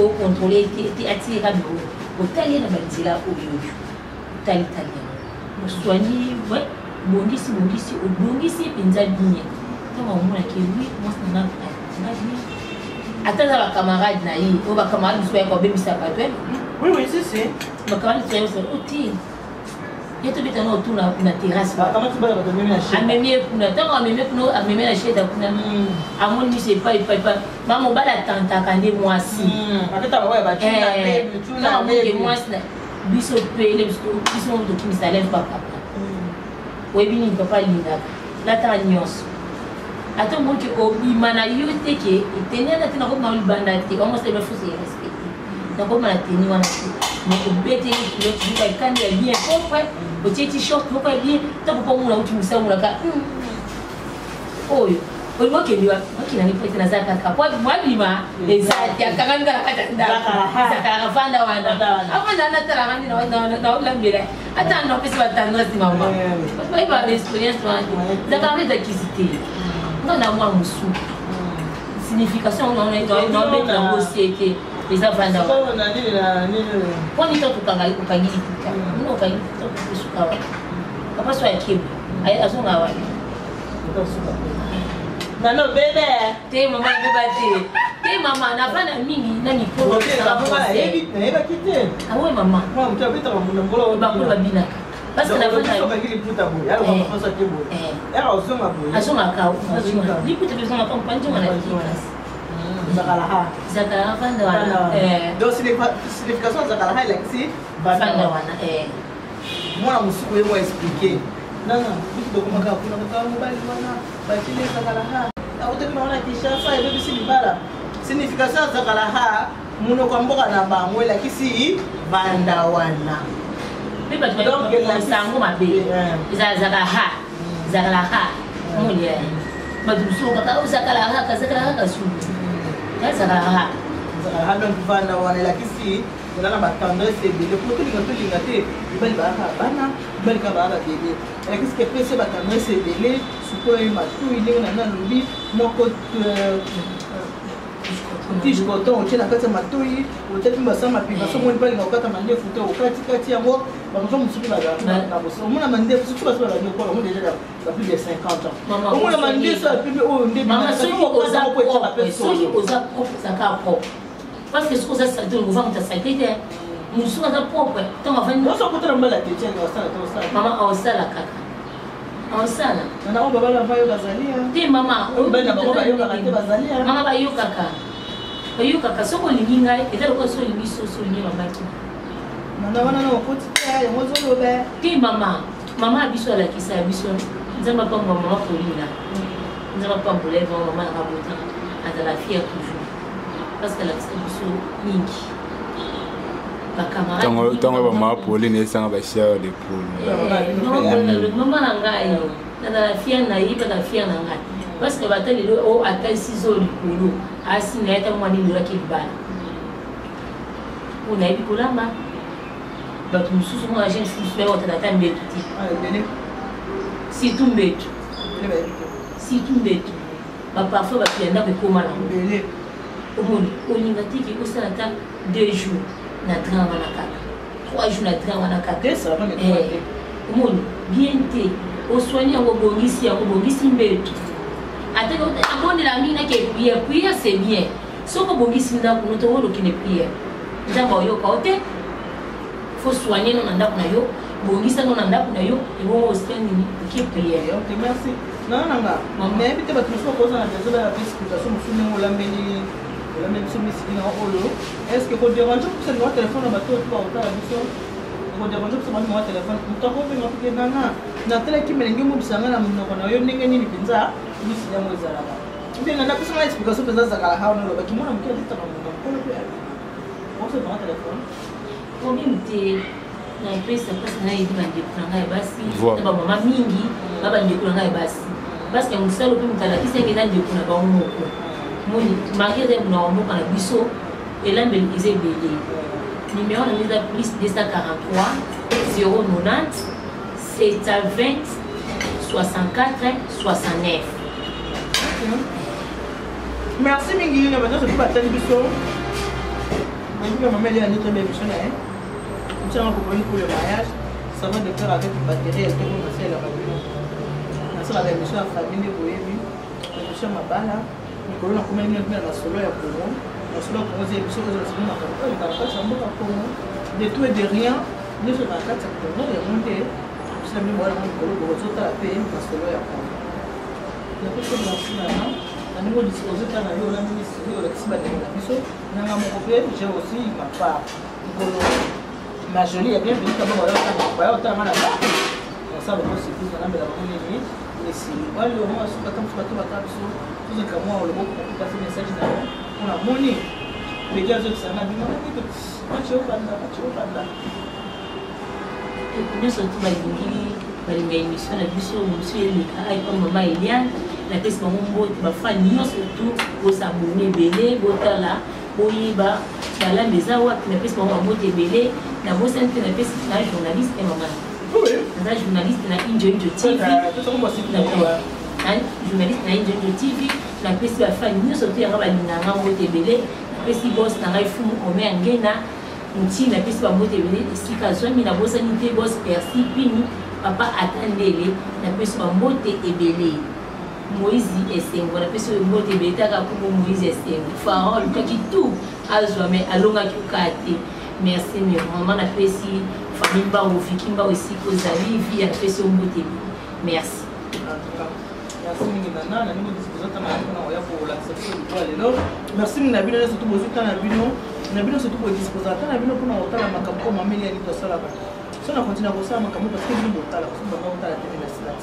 atira bureau. Otali na bandila oyo. Tali. Soigner ouais, bongisi pinza bien. Kama mona ki oui, mosna na bien. Attends la camarade na yi, o ba camarade soit ko bebisa pa toi. Oui, c'est. Ba camarade soit outil. Il y a tout le temps autour de la terrasse. Comment tu vas la donner la chaîne? Amemie la chaîne d'Akuna. À mon niveau, c'est pas. Maman, va la tante à Kandé, moi aussi. Tu n'as moi, Bissot Pélé, Bissot de qui s'allève papa. Oui, bien, papa, Linda. La tanios. Attends, moi, que Obimana, you take it, et tenir la tenue dans le bandati, comment c'est le fou, c'est respecté. Donc, on a tenu un peu. Mais au bêté, tu vas quand il bien propre, au t-shirt, tu vas bien, tu vas pas mourir, tu me sens mourir. Oh, moi qui n'ai pas été dans la carte, moi, Bima, et ça, il y a quand même la caravane. Avant d'aller dans la mire. Attends, non, c'est pas tendresse de maman. Il va l'expérience, la caravane d'acquisition. On a moins de sous. Signification, on est dans la société. Les enfants d'abord. On est tout au Kangari, au Kangiri, nous au Kangiri, tout au Sukawa. Papa soit à Kébé, à son awa. Non, bébé. T'es maman, t'es maman, n'a pas d'amis, n'a ni pour. Elle va quitter. Ah oui, maman. Moi, tu as vu ta maman, parce que la femme a dit que tu as dit, elle va faire ça. Elle a aussi ma boue. À son account, l'écoute de son accompagnement à la classe. Zakalaha. Donc, signification de Zakalaha est l'exi. Moi, je vais expliquer. Non, je vais signification de Zakalaha, Munokamboka Naba, moi, la Kissi, Bandawana. Donc, le sango ma bé. Zakalaha. Moulier. Madouso, Zakalaha, Zakalaha. Donc, Bandawana, la Kissi. On a la tendresse et le côté de la télé, il va y avoir un bel cabaret bébé. Et qu'est-ce que c'est la tendresse et délai, sous quoi il m'a tout, il est un lobby, mon côté tige coton, on tient la carte ma touille, ou peut-être me semble que ma somme pas dans carte manière foutu au kati à moi, par exemple, je suis là, on m'a demandé, surtout parce que la radio, on est déjà à plus de 50 ans. On m'a demandé ça, plus haut, on est maman, ceux qui osent propre, ça n'a pas. Parce que ce que ça se dit, on va te saquer. Nous sommes propres. Tant on va nous. On s'en compte dans la tête, on s'en. Maman, on s'en la caca. On s'en. On a un baba la vaille au Bazalia. Dis maman, on va la Bazalia. Maman va yo caca. Va yo caca. Ce qu'on lit ngai, et tel qu'on soit lit so lit maman qui. Non, côté, on se le fait. Dis maman, maman a biso la qui ça biso. Nous avons pas maman pour lui là. Nous avons pas pour les maman raboter. À la fière toujours. Parce que la distribution mingi. Ma camarade. Tant que maman Pauline est sans la chair de poule. Non, maman nangai. La fière naïve, la fière nangai. Parce que bataille le haut à tel ciseau du polo. Asi na eta mwani le qui bana. On a eu pour la main. Donc nous sommes moi agent si je vais au tata mbetu. Si tout mbetu. Si tout mbetu. Ba parfois ba pienda be koma na mbele. Olinga tiki osalata 2 jours na train wana kaka 3 jours na train wana kaka ça va me omoni bien te osoigner yango bongisi mbetu ate ko abonde la mina ke prière c'est bien soko bongisi nda kuno to wolo kine prière ndamba yo ka ote faut soigner no nda kuna yo bongisa no nda kuna yo e wo stand ni ki prière. OK, merci. Non, mais peut-être que tu faut poser la question de la explication musume olambeli. La même chose ici en holo. Est-ce que vous dérangez pour ce numéro de téléphone à bateau pour autant la mission? Vous dérangez pour ce numéro de téléphone. Vous t'en avez ma petite nana. Na télé qui me l'engueule pour ça na mon nom. On a eu n'engagé ni pinza. Ni si jamais ça là. Bien nana pour ça explication pour ça ça la haut no ba qui mon amki dit na mon nom. Pour le faire. On se prend téléphone. Combien de na pesa pesa na hivi manje kunanga basi na maman mingi baba ndeko na basi parce que musalo pe mutala kisengi na ndeko na ba moko moni marié na moko na biso elambe ezebele numéro na mise plus 243 090 720 64 69. Merci Mingi, maintenant c'est tout bataille biso. Maintenant maman elle est en notre émission là. Nous sommes accompagnés pour le mariage. Ça va de faire avec une batterie, elle peut commencer la radio. Nous sommes avec l'émission la famille de Boébi. L'émission Mabala. Nous avons combien de minutes dans la solo et Congo. La solo Congo c'est l'émission que nous avons fait. Dans la chambre à Congo. De tout et de rien. Nous sommes à 4 septembre. Il y a monté. Nous sommes venus voir le Congo. Nous sommes à la paix. La solo et Congo. Nous avons fait la solo. Nous avons disposé de la ministre de l'Exposition. Nous avons coupé, j'ai aussi ma part. Ma jolie est bien venue comme on va faire un peu. On sait que c'est plus de la monnaie. Mais si on va le voir sur le temps, tout ce que moi, on le voit pour passer le message on a monnaie. Les gars, ça m'a dit, tu vas pas là. Nous sommes tous les émission, la mission, monsieur, comme maman Eliane. La peste mambo ba fani surtout pour s'abonner belé botala boyiba la meza wa la peste mambo te belé na bosante la peste na journaliste et maman na journaliste na Injo TV journaliste na Injo TV la peste ba fani surtout ya ba linanga mambo te belé la peste boss na ifu ome angena nti la peste mambo te belé sika zomi na bosanité boss persi pini papa attendele la peste mambo te belé Moïse Essengo, la personne de Moïse Betaka pour Moïse Essengo. Pharaon, le cas qui tout a jamais à l'onga qui kate. Merci, mais vraiment la personne famille ba ou fikimba aussi aux amis vie à personne beauté. Merci. Merci Minginana, na nimo disposer ta na oya pour l'accepter de toi lelo. Merci Minabino surtout bozuka na bino. Minabino surtout pour disposer ta na bino pour na otala makambo mameli ya lito sala ba. Si on continue à faire un makambo parce que nous otala parce que on va la télé nationale.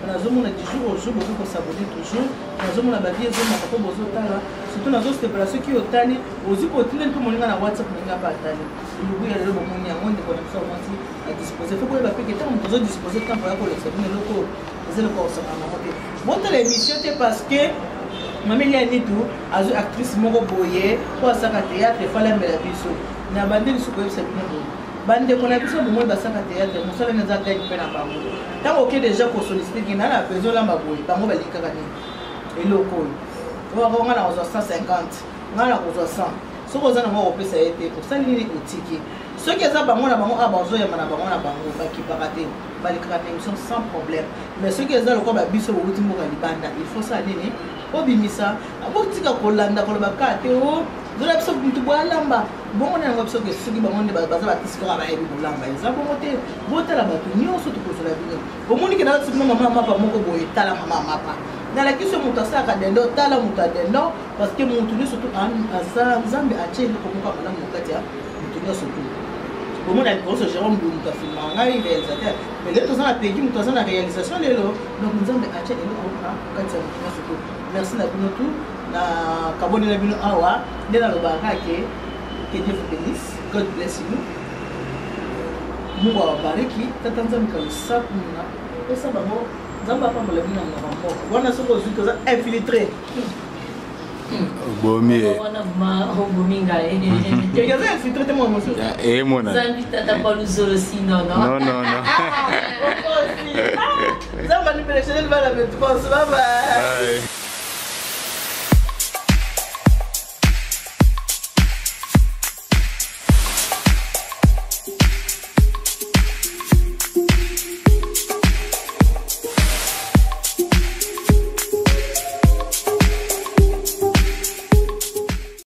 On a zomona du jour au jour beaucoup s'abonner toujours. On a zomona ba vie zoma papa bozotala. Surtout na zo célébration qui otali, ozi ko tile tout moninga na WhatsApp moninga ba tali. Lubu ya lelo bomonia monde ko na ça on à disposer. Faut que ba peke tant on doit disposer tant pour la semaine loko. C'est le corps ça na moté. Bon l'émission c'est parce que Mameli Anitou, actrice moko boye, pour ça théâtre fallait me la biso. Na bandeli suko yebisa bino. Bande qu'on a besoin de moi dans sa théâtre, nous sommes dans un gagne peine à Bango. Tant ok déjà pour solliciter qui n'a la besoin la maboui, Bango va les caganer. Et loco. On va avoir 150, on a 100. Ce qu'on a au plus ça a été pour ça les boutiques. Ceux qui ont Bango la Bango à Bango et Manabango à Bango, qui va rater, va les caganer sans problème. Mais ceux qui ont le corps à Bisso ou Timo Galibanda, il faut ça aller. Au Bimisa, à Botika Kolanda, Kolabaka, Théo. Dans la personne qui boit lamba, bon on a une option que ceux qui vont demander baser la tissu à la lamba. Ils ont voté, voter la bateau, ni on se trouve sur la vie. Au monde qui n'a pas de maman, papa, mon cobo, tala maman, papa. Dans la question, mon tassa a dendo, tala mon tadendo, parce que mon tourné surtout à ça, Zambi a tché, le coco, madame Mokatia, mon tourné surtout. Au monde, elle pense Jérôme Boumka, il est réalisateur. Mais là, tout ça, a payé, tout ça, la réalisation, les lots. Donc, nous avons acheté le coco, Katia, surtout. Merci, Nabinotou. Na kaboni na bino awa ndena lobaka ke Dieu vous bénisse, God bless you. Mungu awabariki tata nzambe kalusaku na pesa bango nzamba pambola bino na bango wana soko zuto za infiltré Bomi wana ma bominga quelqu'un a infiltré te moi monsieur mona nzambi tata pa luzolo sino non nzamba ni pelechele bala betu bye bye.